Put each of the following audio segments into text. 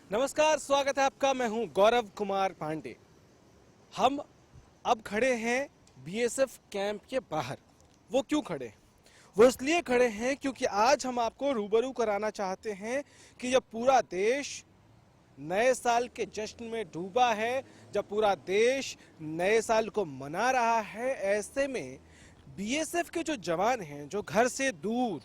नमस्कार, स्वागत है आपका। मैं हूं गौरव कुमार पांडे। हम अब खड़े हैं बीएसएफ कैंप के बाहर। वो क्यों खड़े हैं? वो इसलिए खड़े हैं क्योंकि आज हम आपको रूबरू कराना चाहते हैं कि जब पूरा देश नए साल के जश्न में डूबा है, जब पूरा देश नए साल को मना रहा है, ऐसे में बीएसएफ के जो जवान हैं, जो घर से दूर,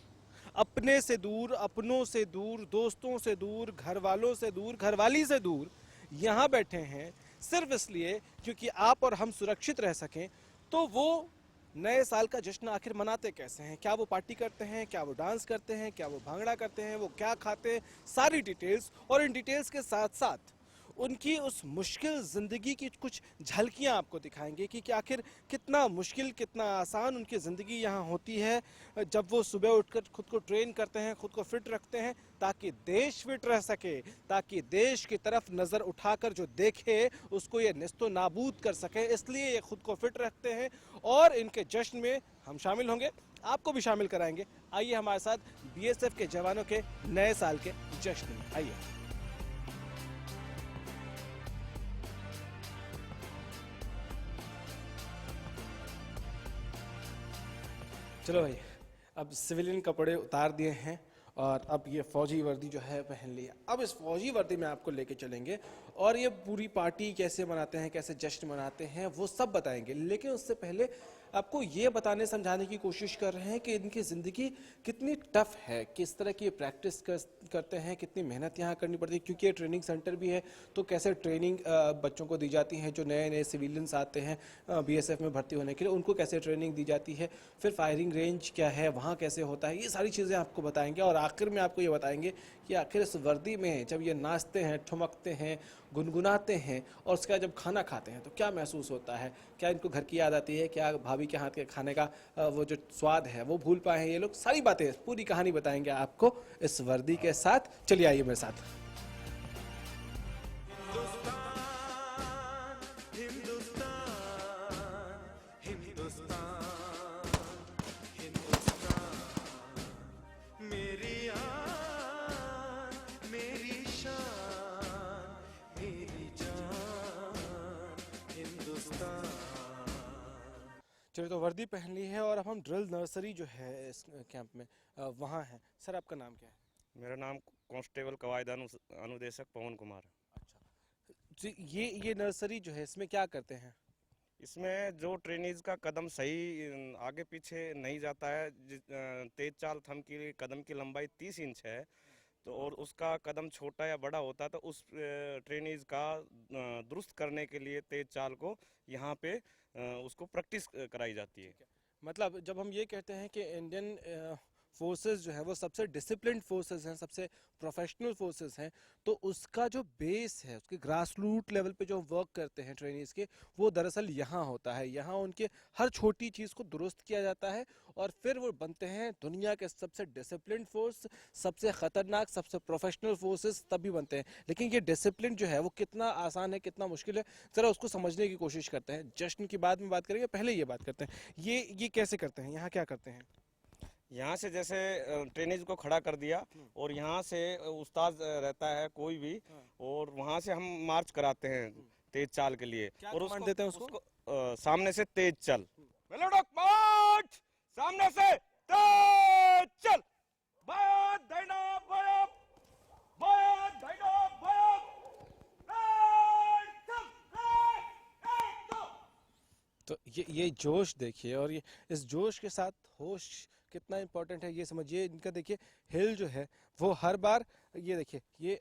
अपने से दूर, अपनों से दूर, दोस्तों से दूर, घर वालों से दूर, घरवाली से दूर यहाँ बैठे हैं सिर्फ इसलिए क्योंकि आप और हम सुरक्षित रह सकें। तो वो नए साल का जश्न आखिर मनाते कैसे हैं? क्या वो पार्टी करते हैं? क्या वो डांस करते हैं? क्या वो भांगड़ा करते हैं? वो क्या खाते हैं? सारी डिटेल्स, और इन डिटेल्स के साथ साथ उनकी उस मुश्किल ज़िंदगी की कुछ झलकियां आपको दिखाएंगे कि आखिर कितना मुश्किल, कितना आसान उनकी ज़िंदगी यहाँ होती है जब वो सुबह उठकर खुद को ट्रेन करते हैं, खुद को फिट रखते हैं ताकि देश फिट रह सके, ताकि देश की तरफ नज़र उठाकर जो देखे उसको ये निस्तो नाबूद कर सके। इसलिए ये खुद को फिट रखते हैं और इनके जश्न में हम शामिल होंगे, आपको भी शामिल कराएंगे। आइए हमारे साथ बीएसएफ के जवानों के नए साल के जश्न में आइए। चलो भाई, अब सिविलियन कपड़े उतार दिए हैं और अब ये फौजी वर्दी जो है पहन लिया। अब इस फौजी वर्दी में आपको लेके चलेंगे और ये पूरी पार्टी कैसे मनाते हैं, कैसे जश्न मनाते हैं, वो सब बताएंगे। लेकिन उससे पहले आपको ये बताने समझाने की कोशिश कर रहे हैं कि इनकी ज़िंदगी कितनी टफ है, किस तरह की प्रैक्टिस करते हैं, कितनी मेहनत यहाँ करनी पड़ती है। क्योंकि ये ट्रेनिंग सेंटर भी है, तो कैसे ट्रेनिंग बच्चों को दी जाती है जो नए नए सिविलियंस आते हैं बीएसएफ में भर्ती होने के लिए, उनको कैसे ट्रेनिंग दी जाती है, फिर फायरिंग रेंज क्या है, वहाँ कैसे होता है, ये सारी चीज़ें आपको बताएंगे। और आखिर में आपको ये बताएंगे कि आखिर इस वर्दी में जब ये नाचते हैं, ठुमकते हैं, गुनगुनाते हैं और उसके बाद जब खाना खाते हैं तो क्या महसूस होता है, क्या इनको घर की याद आती है, क्या भाभी के हाथ के खाने का वो जो स्वाद है वो भूल पाए हैं ये लोग। सारी बातें, पूरी कहानी बताएंगे आपको इस वर्दी के साथ। चलिए आइए मेरे साथ। चलिए, तो वर्दी पहन ली है और अब हम ड्रिल नर्सरी जो है इस कैंप में वहाँ हैं। सर, आपका नाम क्या है? मेरा नाम कांस्टेबल कवायद अनुदेशक पवन कुमार है। अच्छा जी, ये नर्सरी जो है इसमें क्या करते हैं? इसमें जो ट्रेनीज का कदम सही आगे पीछे नहीं जाता है, तेज चाल थंब की कदम की लंबाई 30 इंच है, तो और उसका कदम छोटा या बड़ा होता है तो उस ट्रेनीज का दुरुस्त करने के लिए तेज चाल को यहाँ पे उसको प्रैक्टिस कराई जाती है। मतलब जब हम ये कहते हैं कि इंडियन फोर्सेस जो है वो सबसे डिसिप्लिन्ड फोर्सेस हैं, सबसे प्रोफेशनल फोर्सेस हैं, तो उसका जो बेस है, उसके ग्रास रूट लेवल पे जो वर्क करते हैं ट्रेनीज के, वो दरअसल यहाँ होता है। यहाँ उनके हर छोटी चीज़ को दुरुस्त किया जाता है और फिर वो बनते हैं दुनिया के सबसे डिसिप्लिन्ड फोर्स, सबसे ख़तरनाक, सबसे प्रोफेशनल फोर्सेस तभी बनते हैं। लेकिन ये डिसिप्लिन जो है वो कितना आसान है, कितना मुश्किल है, ज़रा उसको समझने की कोशिश करते हैं। जश्न की बाद में बात करेंगे, पहले ये बात करते हैं ये कैसे करते हैं, यहाँ क्या करते हैं? यहाँ से जैसे ट्रेनेज को खड़ा कर दिया और यहाँ से उस्ताद रहता है कोई भी, और वहाँ से हम मार्च कराते हैं तेज चाल के लिए। क्या और कमांड देते हैं उसको? सामने से तेज चल, मार्च, सामने से तेज चल, बाया दाहिना बाया, बाया दाहिना बाया, तो ये जोश देखिए, और ये इस जोश के साथ होश कितना इंपॉर्टेंट है ये समझिए। इनका देखिए हिल जो है वो हर बार, ये देखिए, ये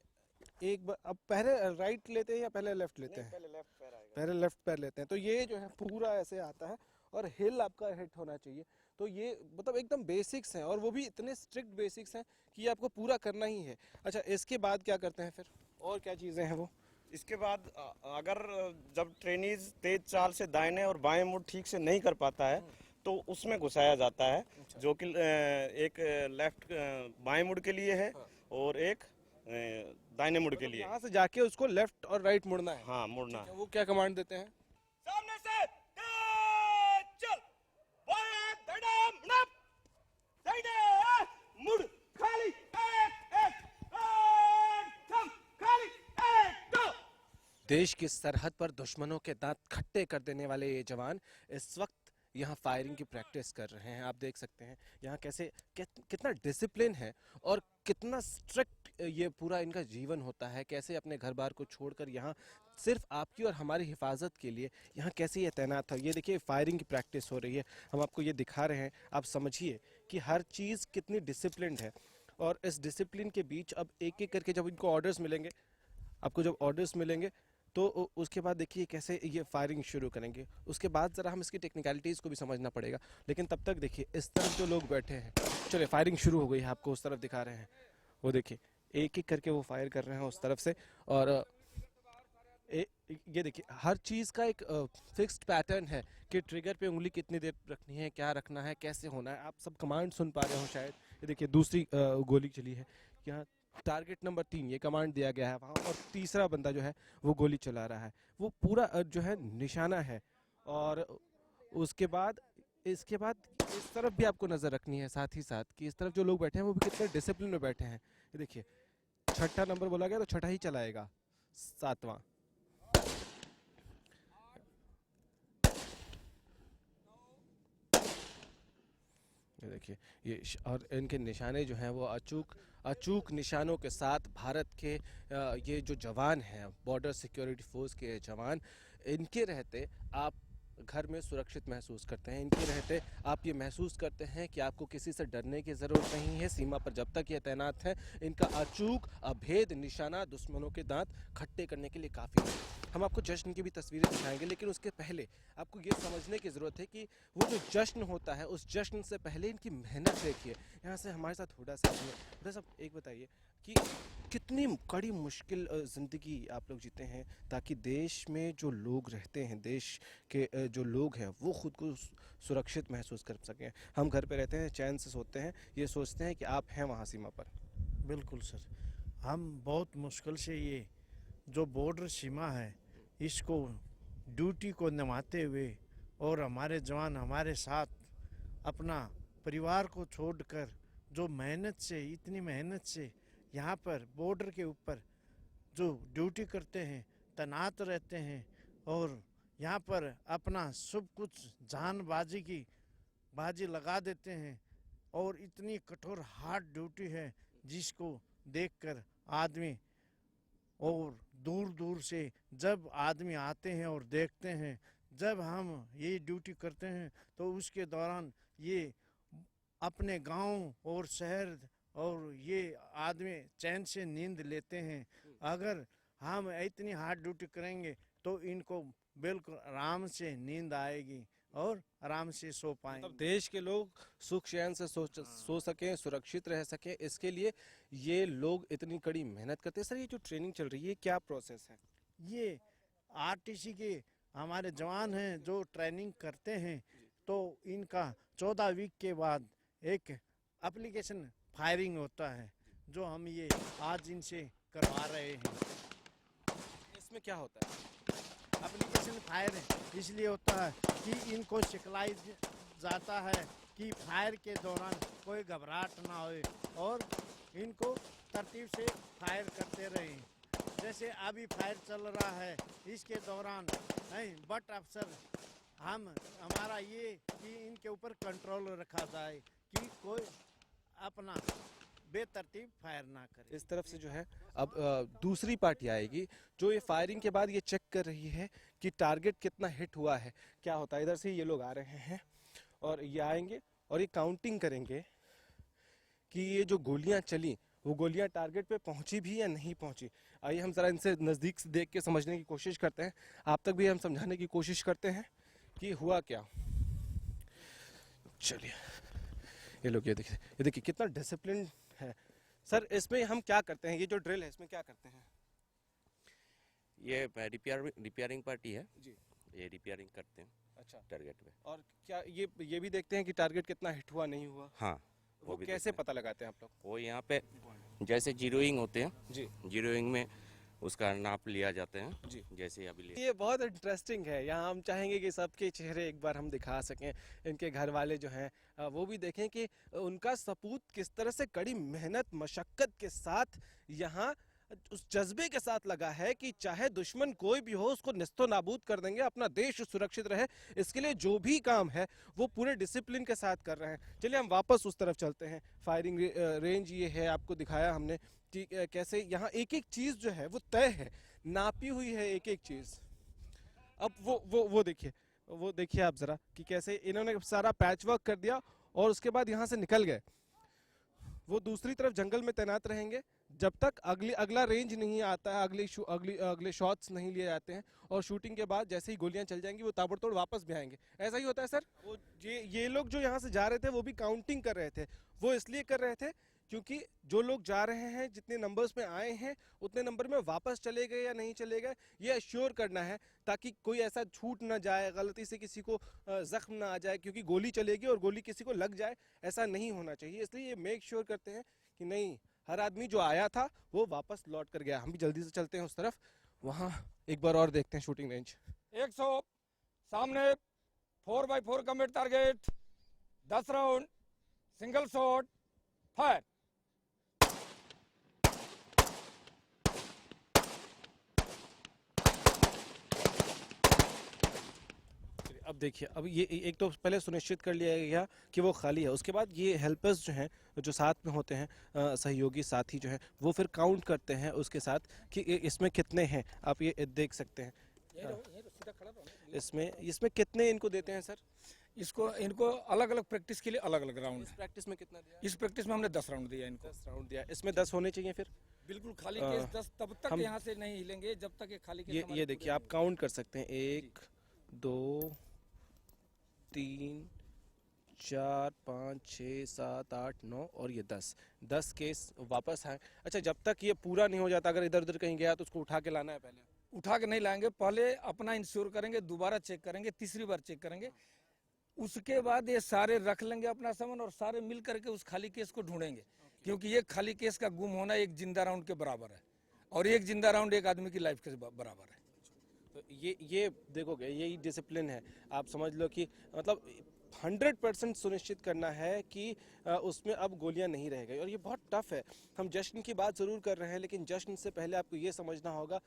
एक बार, अब पहले राइट लेते हैं या पहले लेफ्ट लेते हैं? पहले लेफ्ट पैर आएगा। पहले लेफ्ट पैर लेते हैं। तो ये जो है पूरा ऐसे आता है और हिल आपका हिट होना चाहिए। तो ये मतलब एकदम बेसिक्स हैं, और वो भी इतने स्ट्रिक्ट बेसिक्स हैं कि ये आपको पूरा करना ही है। अच्छा, इसके बाद क्या करते हैं फिर, और क्या चीज़ें हैं वो? इसके बाद अगर जब ट्रेनीज तेज चाल से दाहिने और बाएं मुड़ ठीक से नहीं कर पाता है तो उसमें घुसाया जाता है। अच्छा। जो कि एक लेफ्ट बाएं मुड़ के लिए है, हाँ। और एक दाहिने मुड़ के लिए। यहाँ से जाके उसको लेफ्ट और राइट मुड़ना है? हाँ, मुड़ना है। वो क्या कमांड देते हैं? सामने से तेज चल, बाएं दाहिना मुड़, दाहिने मुड़, खाली एक एक, थम खाली देश की सरहद पर दुश्मनों के दांत खट्टे कर देने वाले ये जवान इस वक्त यहाँ फायरिंग की प्रैक्टिस कर रहे हैं। आप देख सकते हैं यहाँ कैसे कितना डिसिप्लिन है और कितना स्ट्रिक्ट ये पूरा इनका जीवन होता है। कैसे अपने घर बार को छोड़कर यहाँ सिर्फ आपकी और हमारी हिफाजत के लिए यहाँ कैसे ये तैनात है। ये देखिए फायरिंग की प्रैक्टिस हो रही है, हम आपको ये दिखा रहे हैं। आप समझिए कि हर चीज़ कितनी डिसिप्लिन्ड है और इस डिसिप्लिन के बीच अब एक एक करके जब इनको ऑर्डर्स मिलेंगे, आपको जब ऑर्डर्स मिलेंगे तो उसके बाद देखिए कैसे ये फायरिंग शुरू करेंगे। उसके बाद ज़रा हम इसकी टेक्निकलिटीज़ को भी समझना पड़ेगा, लेकिन तब तक देखिए इस तरफ जो लोग बैठे हैं, चलिए फायरिंग शुरू हो गई है। आपको उस तरफ दिखा रहे हैं, वो देखिए एक एक करके वो फायर कर रहे हैं उस तरफ से। और ये देखिए हर चीज़ का एक फिक्स्ड पैटर्न है कि ट्रिगर पे उंगली कितनी देर रखनी है, क्या रखना है, कैसे होना है। आप सब कमांड सुन पा रहे हो शायद। ये देखिए दूसरी गोली चली है यहाँ, टारगेट नंबर 3 ये कमांड दिया गया है वहाँ, और तीसरा बंदा जो है वो गोली चला रहा है। वो पूरा जो है निशाना है। और उसके बाद इसके बाद इस तरफ भी आपको नज़र रखनी है साथ ही साथ कि इस तरफ जो लोग बैठे हैं वो भी कितने डिसिप्लिन में बैठे हैं। ये देखिए छठा नंबर बोला गया तो छठा ही चलाएगा, सातवां। ये देखिए और इनके निशाने जो हैं वो अचूक निशानों के साथ भारत के ये जो जवान हैं, बॉर्डर सिक्योरिटी फोर्स के जवान, इनके रहते आप घर में सुरक्षित महसूस करते हैं। इनके रहते आप ये महसूस करते हैं कि आपको किसी से डरने की ज़रूरत नहीं है। सीमा पर जब तक ये तैनात है, इनका अचूक अभेद निशाना दुश्मनों के दांत खट्टे करने के लिए काफ़ी है। हम आपको जश्न की भी तस्वीरें दिखाएंगे, लेकिन उसके पहले आपको ये समझने की ज़रूरत है कि वो जो जश्न होता है, उस जश्न से पहले इनकी मेहनत देखिए। यहाँ से हमारे साथ हुडा साहब हैं। हुडा साहब एक बताइए कि कितनी कड़ी मुश्किल ज़िंदगी आप लोग जीते हैं ताकि देश में जो लोग रहते हैं, देश के जो लोग हैं वो खुद को सुरक्षित महसूस कर सकें। हम घर पे रहते हैं, चैन से सोते हैं, ये सोचते हैं कि आप हैं वहाँ सीमा पर। बिल्कुल सर, हम बहुत मुश्किल से ये जो बॉर्डर सीमा है इसको ड्यूटी को निभाते हुए, और हमारे जवान हमारे साथ अपना परिवार को छोड़कर जो मेहनत से, इतनी मेहनत से यहाँ पर बॉर्डर के ऊपर जो ड्यूटी करते हैं, तैनात रहते हैं और यहाँ पर अपना सब कुछ जान बाजी लगा देते हैं। और इतनी कठोर हार्ड ड्यूटी है जिसको देखकर आदमी, और दूर दूर से जब आदमी आते हैं और देखते हैं, जब हम ये ड्यूटी करते हैं तो उसके दौरान ये अपने गांव और शहर और ये आदमी चैन से नींद लेते हैं। अगर हम इतनी हार्ड ड्यूटी करेंगे तो इनको बिल्कुल आराम से नींद आएगी और आराम से सो पाएंगे। मतलब देश के लोग सुख चैन से सो सकें, सुरक्षित रह सकें, इसके लिए ये लोग इतनी कड़ी मेहनत करते हैं। सर ये जो ट्रेनिंग चल रही है क्या प्रोसेस है? ये आरटीसी के हमारे जवान हैं जो ट्रेनिंग करते हैं, तो इनका 14 वीक के बाद एक एप्लीकेशन फायरिंग होता है जो हम ये आज इनसे करवा रहे हैं। इसमें क्या होता है? एप्लीकेशन फायर इसलिए होता है कि इनको सिखलाई जाता है कि फायर के दौरान कोई घबराहट ना होए और इनको तरतीब से फायर करते रहें। जैसे अभी फायर चल रहा है, इसके दौरान बट अफसर हमारा ये कि इनके ऊपर कंट्रोल रखा जाए कि कोई अपना बेतरतीब फायर ना करे। इस तरफ से जो है अब दूसरी पार्टी आएगी जो ये फायरिंग के बाद ये चेक कर रही है कि टारगेट कितना हिट हुआ है। क्या होता है, इधर से ये लोग आ रहे हैं और ये आएंगे और ये काउंटिंग करेंगे कि ये जो गोलियां चली वो गोलियां टारगेट पे पहुंची भी या नहीं पहुंची। आइए हम जरा इनसे नज़दीक से देख के समझने की कोशिश करते हैं, आप तक भी हम समझाने की कोशिश करते हैं कि हुआ क्या। चलिए ये लोग ये देखिए कितना डिसिप्लिन है। सर इसमें हम क्या करते हैं, ये जो ड्रिल है इसमें क्या करते हैं? ये रिपेयरिंग पार्टी है जी, ये रिपेयरिंग करते हैं अच्छा। टारगेट पे। और क्या ये भी देखते हैं कि टारगेट कितना हिट हुआ नहीं हुआ? हाँ, वो भी कैसे देखते पता लगाते हैं आप लोग? हैं। वो यहाँ पे जैसे जीरोइंग होते हैं जी जीरोइंग में उसका नाप लिया जाते हैं जी। जैसे अभी ये बहुत इंटरेस्टिंग है। यहाँ हम चाहेंगे कि सबके चेहरे एक बार हम दिखा सकें, इनके घर वाले जो हैं वो भी देखें कि उनका सपूत किस तरह से कड़ी मेहनत मशक्क़त के साथ यहाँ उस जज्बे के साथ लगा है कि चाहे दुश्मन कोई भी हो उसको निस्तो नाबूद कर देंगे, अपना देश सुरक्षित रहे, इसके लिए जो भी काम है वो पूरे डिसिप्लिन के साथ कर रहे हैं। चलिए हम वापस उस तरफ चलते हैं। फायरिंग रेंज ये है, आपको दिखाया हमने कि कैसे यहाँ एक एक चीज़ जो है वो तय है, नापी हुई है एक एक चीज़। अब वो देखिए आप ज़रा कि कैसे इन्होंने सारा पैच वर्क कर दिया और उसके बाद यहाँ से निकल गए। वो दूसरी तरफ जंगल में तैनात रहेंगे जब तक अगला रेंज नहीं आता है, अगले शॉट्स नहीं लिए जाते हैं, और शूटिंग के बाद जैसे ही गोलियां चल जाएंगी वो ताबड़तोड़ वापस भी आएंगे। ऐसा ही होता है सर। वो ये लोग जो यहाँ से जा रहे थे वो भी काउंटिंग कर रहे थे। वो इसलिए कर रहे थे क्योंकि जो लोग जा रहे हैं, जितने नंबर्स में आए हैं उतने नंबर में वापस चले गए या नहीं चले गए, ये अश्योर करना है ताकि कोई ऐसा छूट ना जाए, गलती से किसी को जख्म ना आ जाए, क्योंकि गोली चलेगी और गोली किसी को लग जाए, ऐसा नहीं होना चाहिए। इसलिए ये मेक श्योर करते हैं कि नहीं, हर आदमी जो आया था वो वापस लौट कर गया। हम भी जल्दी से चलते हैं उस तरफ, वहाँ एक बार और देखते हैं शूटिंग रेंज। 100 सामने 4x4 commit target, 10 round, single shot, fire. अब देखिए, अब ये एक तो पहले सुनिश्चित कर लिया गया कि वो खाली है, उसके बाद ये हेल्पर्स जो हैं, जो साथ में होते हैं, सहयोगी साथी जो हैं, वो फिर काउंट करते हैं उसके साथ कि इसमें कितने हैं। आप ये देख सकते हैं इसमें कितने इनको देते हैं सर। इनको अलग अलग प्रैक्टिस के लिए अलग अलग राउंड। इस प्रैक्टिस में कितना दिया? इस प्रैक्टिस में हमने 10 राउंड दिया इनको। 10 राउंड दिया। इसमें 10 होने चाहिए फिर। बिल्कुल खाली केस 10 तब तक यहाँ से नहीं हिलेंगे जब तक ये खाली केस। ये देखिए, आप काउंट कर सकते हैं, 1 2 3 4 5 6 7 8 9 और ये 10 केस वापस आए। अच्छा, जब तक ये पूरा नहीं हो जाता, अगर इधर उधर कहीं गया तो उसको उठा के लाना है। पहले उठा के नहीं लाएंगे, पहले अपना इंश्योर करेंगे, दोबारा चेक करेंगे, तीसरी बार चेक करेंगे, उसके बाद ये सारे रख लेंगे अपना सामान और सारे मिल करके उस खाली केस को ढूंढेंगे। क्योंकि ये खाली केस का गुम होना एक जिंदा राउंड के बराबर है और एक जिंदा राउंड एक आदमी की लाइफ के बराबर है। तो ये देखोगे, यही डिसिप्लिन है। आप समझ लो कि मतलब 100% सुनिश्चित करना है कि उसमें अब गोलियां नहीं रह गई, और ये बहुत टफ है। हम जश्न की बात ज़रूर कर रहे हैं, लेकिन जश्न से पहले आपको ये समझना होगा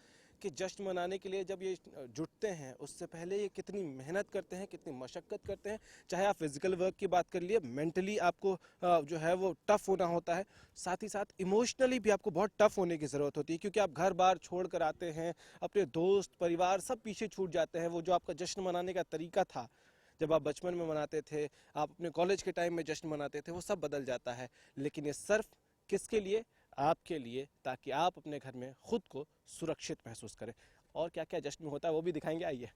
कि जश्न मनाने के लिए जब ये जुटते हैं उससे पहले ये कितनी मेहनत करते हैं, कितनी मशक्क़त करते हैं। चाहे आप फिजिकल वर्क की बात कर लिए, मेंटली आपको जो है वो टफ होना होता है, साथ ही साथ इमोशनली भी आपको बहुत टफ होने की ज़रूरत होती है, क्योंकि आप घर बार छोड़ कर आते हैं, अपने दोस्त परिवार सब पीछे छूट जाते हैं। वो जो आपका जश्न मनाने का तरीका था, जब आप बचपन में मनाते थे, आप अपने कॉलेज के टाइम में जश्न मनाते थे, वो सब बदल जाता है। लेकिन ये सिर्फ किसके लिए? आपके लिए, ताकि आप अपने घर में खुद को सुरक्षित महसूस करें। और क्या क्या जश्न होता है वो भी दिखाएंगे, आइए।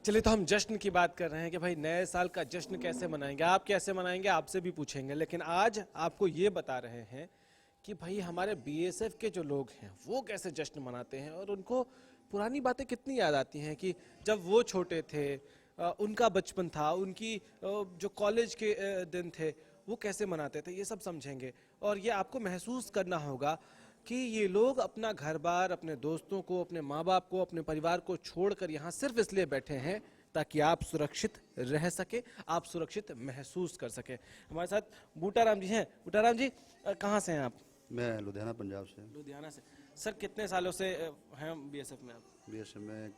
चलिए, तो हम जश्न की बात कर रहे हैं कि भाई नए साल का जश्न कैसे मनाएंगे, आप कैसे मनाएंगे, आपसे भी पूछेंगे। लेकिन आज आपको ये बता रहे हैं कि भाई हमारे बीएसएफ के जो लोग हैं वो कैसे जश्न मनाते हैं, और उनको पुरानी बातें कितनी याद आती हैं कि जब वो छोटे थे, उनका बचपन था, उनकी जो कॉलेज के दिन थे वो कैसे मनाते थे, ये सब समझेंगे। और ये आपको महसूस करना होगा कि ये लोग अपना घर बार, अपने दोस्तों को, अपने माँ बाप को, अपने परिवार को छोड़कर यहाँ सिर्फ इसलिए बैठे हैं ताकि आप सुरक्षित रह सके, आप सुरक्षित महसूस कर सके। हमारे साथ बूटाराम जी हैं। बूटाराम जी, कहाँ से हैं आप? मैं लुधियाना पंजाब से। लुधियाना से। सर, कितने सालों से हैं बीएसएफ में आप? बीएसएफ में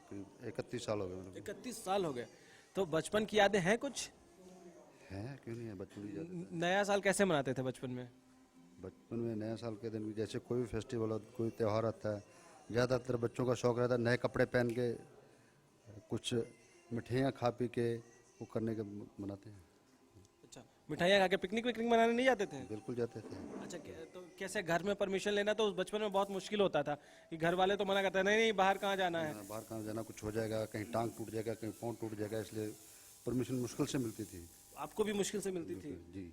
31 साल हो गए मेरे 31 साल हो गए। तो बचपन की यादें हैं कुछ? हैं, क्यों नहीं है, बचपन की यादें। नया साल कैसे मनाते थे बचपन में? बचपन में नया साल के दिन भी जैसे कोई भी फेस्टिवल हो, कोई त्यौहार आता है, ज़्यादातर बच्चों का शौक रहता है नए कपड़े पहन के, कुछ मिठाइयाँ खा पी के वो करने के मनाते हैं। अच्छा, मिठाइयाँ खा के पिकनिक विकनिक मनाने नहीं जाते थे? बिल्कुल जाते थे। अच्छा, तो कैसे घर में परमिशन लेना? तो उस बचपन में बहुत मुश्किल होता था कि घर वाले तो मना करते हैं, नहीं नहीं बाहर कहाँ जाना है। बाहर कहाँ जाना, कुछ हो जाएगा, कहीं टांग टूट जाएगा, कहीं पाँव टूट जाएगा, इसलिए परमिशन मुश्किल से मिलती थी। आपको भी मुश्किल से मिलती थी? जी।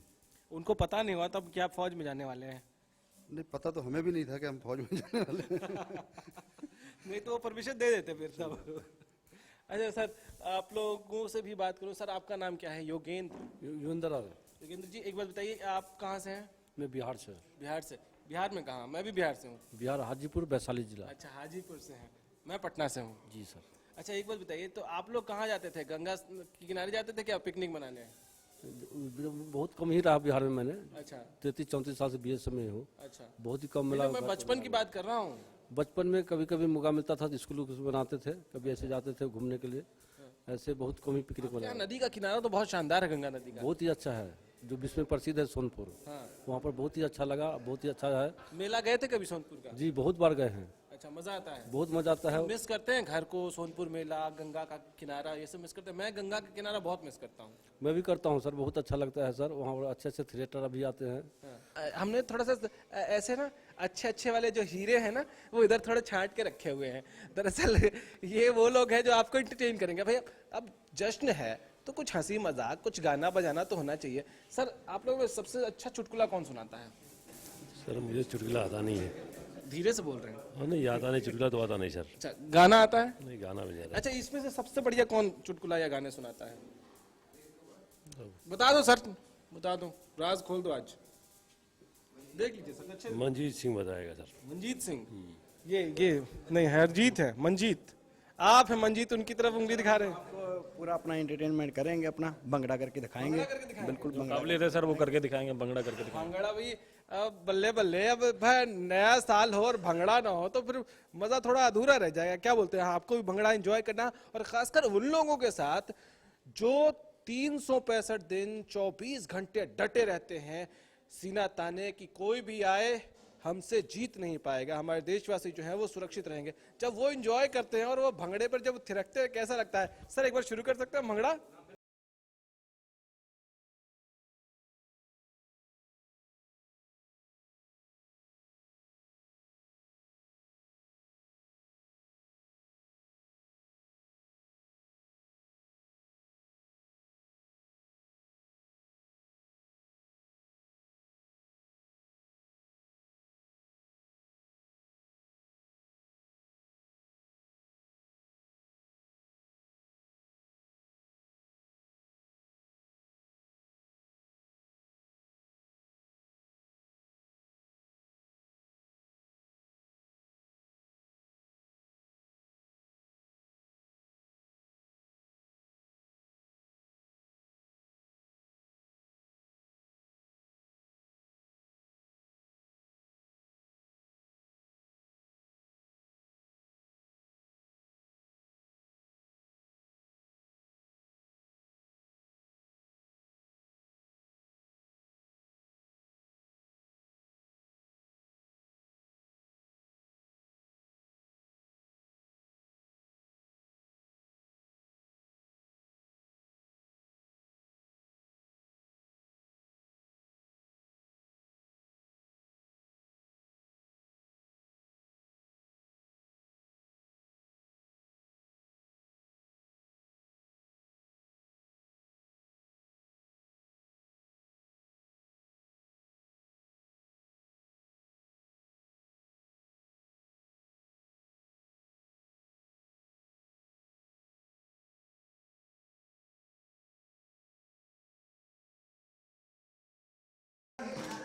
उनको पता नहीं हुआ तब क्या फौज में जाने वाले हैं? नहीं, पता तो हमें भी नहीं था कि हम फौज में जाने वाले हैं। नहीं तो वो परमिशन दे देते फिर तब। अच्छा सर, आप लोगों से भी बात करूं। सर आपका नाम क्या है? योगेंद्र। युवेंद्र योगेंद्र जी, एक बात बताइए, आप कहाँ से हैं? मैं बिहार से। बिहार से? बिहार में कहाँ? मैं भी बिहार से हूँ। बिहार हाजीपुर वैशाली जिला। अच्छा, हाजीपुर से हैं। मैं पटना से हूँ। जी सर। अच्छा, एक बात बताइए, तो आप लोग कहाँ जाते थे? गंगा के किनारे जाते थे क्या पिकनिक मनाने? बहुत कम ही रहा बिहार में मैंने। अच्छा 33-34 साल से बीएसएफ में हूँ। अच्छा। बहुत ही कम नहीं, मिला। तो मैं बचपन की बात कर रहा हूँ। बचपन में कभी कभी मौका मिलता था तो स्कूल बनाते थे, कभी ऐसे जाते थे घूमने के लिए। ऐसे बहुत कम ही पिकनिक क्या मनाया। नदी का किनारा तो बहुत शानदार है, गंगा नदी का। बहुत ही अच्छा है, जो विश्व में प्रसिद्ध है सोनपुर। हाँ। वहाँ पर बहुत ही अच्छा लगा, बहुत ही अच्छा है। मेला गए थे कभी सोनपुर का? जी बहुत बार गए हैं, अच्छा, मजा आता है? बहुत मजा आता है। मिस करते हैं घर को? सोनपुर मेला, गंगा का किनारा, ये सब मिस करते हैं? मैं गंगा का किनारा बहुत मिस करता हूँ। मैं भी करता हूँ सर, बहुत अच्छा लगता है सर। वहाँ पर अच्छे अच्छे थिएटर अभी आते हैं। हमने थोड़ा सा ऐसे ना अच्छे अच्छे वाले जो हीरे हैं ना, वो इधर थोड़ा छांट के रखे हुए हैं। दरअसल ये वो लोग हैं जो आपको इंटरटेन करेंगे। भाई अब जश्न है तो कुछ हंसी मजाक, कुछ गाना बजाना तो होना चाहिए। सर आप लोगों में सबसे अच्छा चुटकुला कौन सुनाता है? सर मुझे चुटकुला आता नहीं है। धीरे से बोल रहे हैं। हाँ नहीं आता नहीं, चुटकुला तो आता नहीं सर। अच्छा, गाना आता है? नहीं गाना भी ज़्यादा। अच्छा, इसमें से सबसे बढ़िया कौन चुटकुला या गाने सुनाता है? बता दो सर, बता दो, राज खोल दो आज। देख लीजिए सर। अच्छे मंजीत सिंह बताएगा सर। मंजीत सिंह। ये नहीं, हरजीत है। मंजीत आप है, मंजीत उनकी तरफ उंगली दिखा रहे हैं। पूरा अपना एंटरटेनमेंट करेंगे, अपना भंगड़ा करके दिखाएंगे। बिल्कुल भंगड़ा। काबिलियत है सर, वो करके दिखाएंगे, भंगड़ा करके दिखाएंगे। भंगड़ा भाई, अब बल्ले बल्ले, अब भाई नया साल हो और भंगड़ा ना हो तो फिर मजा थोड़ा अधूरा रह जाएगा। क्या बोलते हैं? आपको भी भंगड़ा एंजॉय करना, और खासकर उन लोगों के साथ जो 365 दिन 24 घंटे डटे रहते हैं सीना ताने कि कोई भी आए हमसे जीत नहीं पाएगा, हमारे देशवासी जो हैं वो सुरक्षित रहेंगे। जब वो एंजॉय करते हैं और वो भंगड़े पर जब थिरकते हैं, कैसा लगता है? सर एक बार शुरू कर सकते हैं भंगड़ा?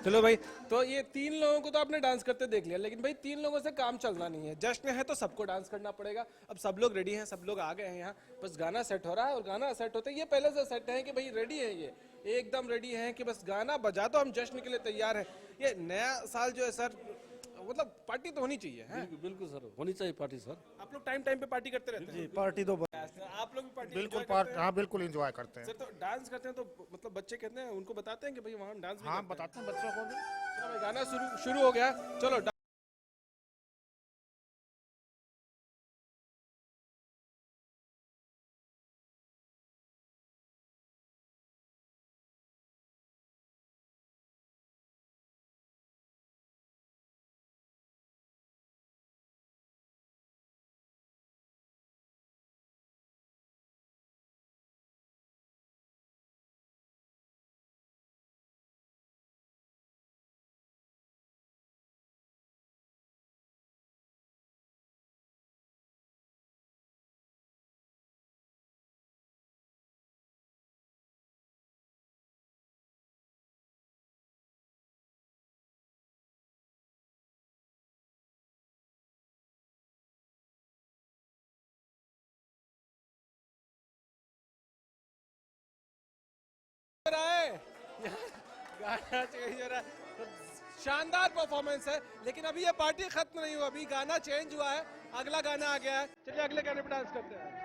चलो भाई, तो ये तीन लोगों को तो आपने डांस करते देख लिया, लेकिन भाई तीन लोगों से काम चलना नहीं है। जश्न है तो सबको डांस करना पड़ेगा। अब सब लोग रेडी हैं, सब लोग आ गए हैं यहाँ, बस गाना सेट हो रहा है। और गाना सेट होते ये पहले से सेट है कि भाई रेडी है, ये एकदम रेडी है कि बस गाना बजा दो, हम जश्न के लिए तैयार हैं। ये नया साल जो है सर, मतलब पार्टी तो होनी चाहिए है? बिल्कुल सर, होनी चाहिए पार्टी सर। आप लोग टाइम टाइम पे पार्टी करते रहते हैं? पार्टी तो आप लोग भी पार्टी बिल्कुल enjoy करते हैं? हाँ बिल्कुल एंजॉय करते हैं। सर तो डांस करते हैं तो मतलब बच्चे कहते हैं, उनको बताते हैं कि भाई वहाँ डांस भी हाँ करते हैं? बताते हैं बच्चों को भी। चलो भाई, गाना शुरू शुरू हो गया, चलो। रहा है गाना चेंज हो रहा है। तो शानदार परफॉर्मेंस है, लेकिन अभी ये पार्टी खत्म नहीं हुआ, अभी गाना चेंज हुआ है, अगला गाना आ गया है। चलिए अगले गाने पे डांस करते हैं।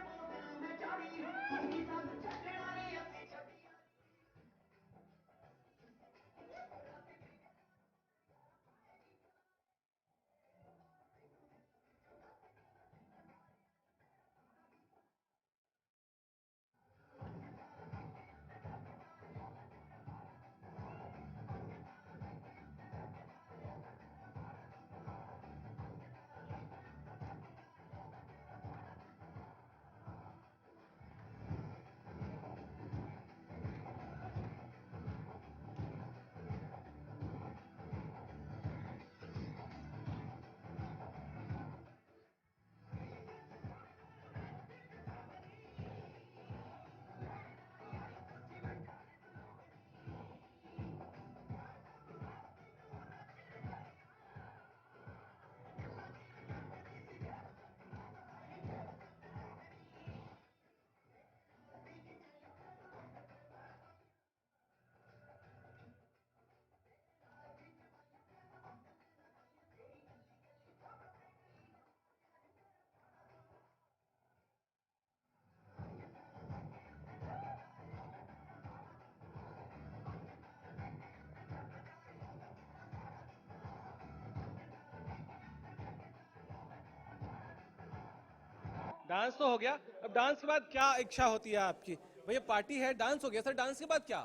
डांस तो हो गया, अब डांस के बाद क्या इच्छा होती है आपकी? भैया पार्टी है, डांस हो गया सर, डांस के बाद क्या?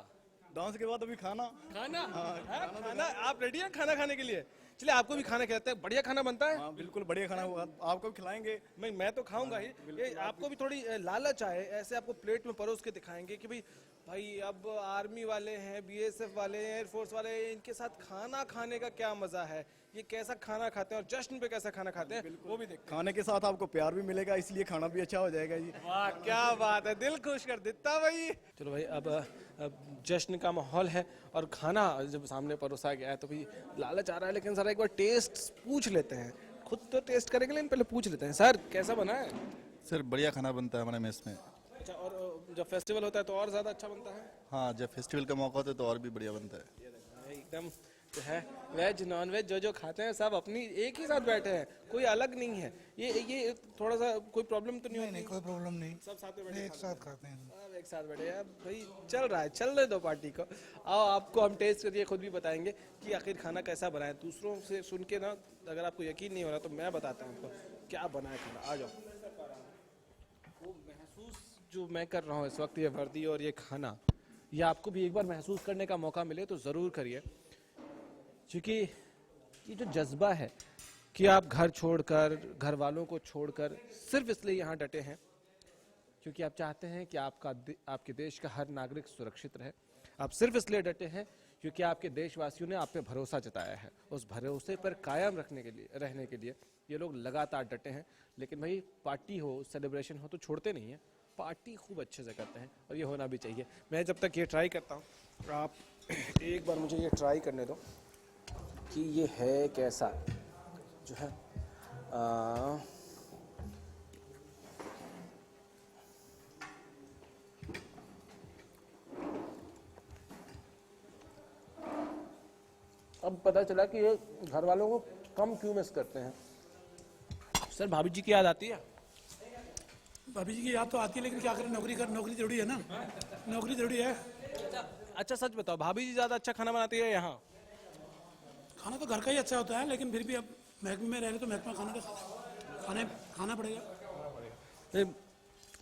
डांस के बाद अभी खाना। खाना है? खाना आप रेडी हैं खाना खाने के लिए? चलिए आपको भी खाना खिलाते हैं, बढ़िया खाना बनता है। हाँ बिल्कुल बढ़िया खाना होगा, आपको भी खिलाएंगे। मैं तो खाऊंगा ही, ये आपको भी थोड़ी लालच आए, ऐसे आपको प्लेट में परोस के दिखाएंगे कि भाई अब आर्मी वाले हैं, बीएसएफ वाले हैं, एयरफोर्स वाले हैं, इनके साथ खाना खाने का क्या मजा है, ये कैसा खाना खाते हैं और जश्न पे कैसा खाना खाते हैं वो भी देख। खाने के साथ आपको प्यार भी मिलेगा, इसलिए खाना भी अच्छा हो जाएगा जी। वाह क्या बात है, दिल खुश कर देता भाई। चलो भाई अब जश्न का माहौल है और खाना जब सामने परोसा गया है तो भाई लालच आ रहा है, लेकिन सर एक बार टेस्ट पूछ लेते हैं, खुद तो टेस्ट करेंगे लेकिन पहले पूछ लेते हैं। सर कैसा बना है? सर बढ़िया खाना बनता है हमारे मेस में। अच्छा, और जब फेस्टिवल होता है तो और ज्यादा अच्छा बनता है? हाँ, जब फेस्टिवल का मौका होता है तो और भी बढ़िया बनता है। ये देखो भाई, एकदम जो है वेज नॉन वेज जो खाते हैं सब अपनी एक ही साथ बैठे हैं, कोई अलग नहीं है। ये थोड़ा सा कोई प्रॉब्लम तो नहीं होती? नहीं कोई प्रॉब्लम नहीं, सब साथ में बैठे एक साथ खाते हैं। सब एक साथ बैठे हैं भाई, चल रहा है, चलने दो पार्टी को। आओ आपको हम टेस्ट करके खुद भी बताएंगे कि आखिर खाना कैसा बना है। दूसरों से सुन के ना अगर आपको यकीन नहीं हो रहा तो मैं बताता हूँ आपको क्या बना है खाना। आ जाओ। वो महसूस जो मैं कर रहा हूँ इस वक्त, ये वर्दी और ये खाना, ये आपको भी एक बार महसूस करने का मौका मिले तो ज़रूर करिए, क्योंकि ये जो जज्बा है कि आप घर छोड़कर, घर वालों को छोड़कर सिर्फ इसलिए यहाँ डटे हैं क्योंकि आप चाहते हैं कि आपके देश का हर नागरिक सुरक्षित रहे। आप सिर्फ इसलिए डटे हैं क्योंकि आपके देशवासियों ने आप पे भरोसा जताया है। उस भरोसे पर कायम रहने के लिए ये लोग लगातार डटे हैं। लेकिन भाई पार्टी हो, सेलिब्रेशन हो तो छोड़ते नहीं हैं, पार्टी खूब अच्छे से करते हैं और ये होना भी चाहिए। मैं जब तक ये ट्राई करता हूँ, आप एक बार मुझे ये ट्राई करने दो कि ये है कैसा जो है। अब पता चला कि ये घर वालों को कम क्यों मिस करते हैं। सर भाभी जी की याद आती है? भाभी जी की याद तो आती है, लेकिन क्या करें, नौकरी जरूरी है ना, नौकरी जरूरी है। अच्छा सच बताओ, भाभी जी ज्यादा अच्छा खाना बनाती है यहाँ? खाना तो घर का ही अच्छा होता है, लेकिन फिर भी अब महकमे में रह रहे तो महकमा खाना पड़ेगा।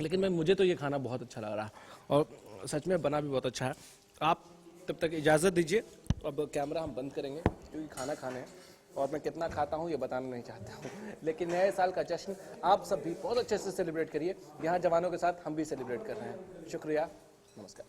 लेकिन मुझे तो ये खाना बहुत अच्छा लग रहा है और सच में बना भी बहुत अच्छा है। आप तब तक इजाज़त दीजिए, अब कैमरा हम बंद करेंगे क्योंकि खाना खाने हैं और मैं कितना खाता हूँ ये बताना नहीं चाहता हूँ। लेकिन नए साल का जश्न आप सब भी बहुत अच्छे से सेलिब्रेट करिए, यहाँ जवानों के साथ हम भी सेलिब्रेट कर रहे हैं। शुक्रिया, नमस्कार।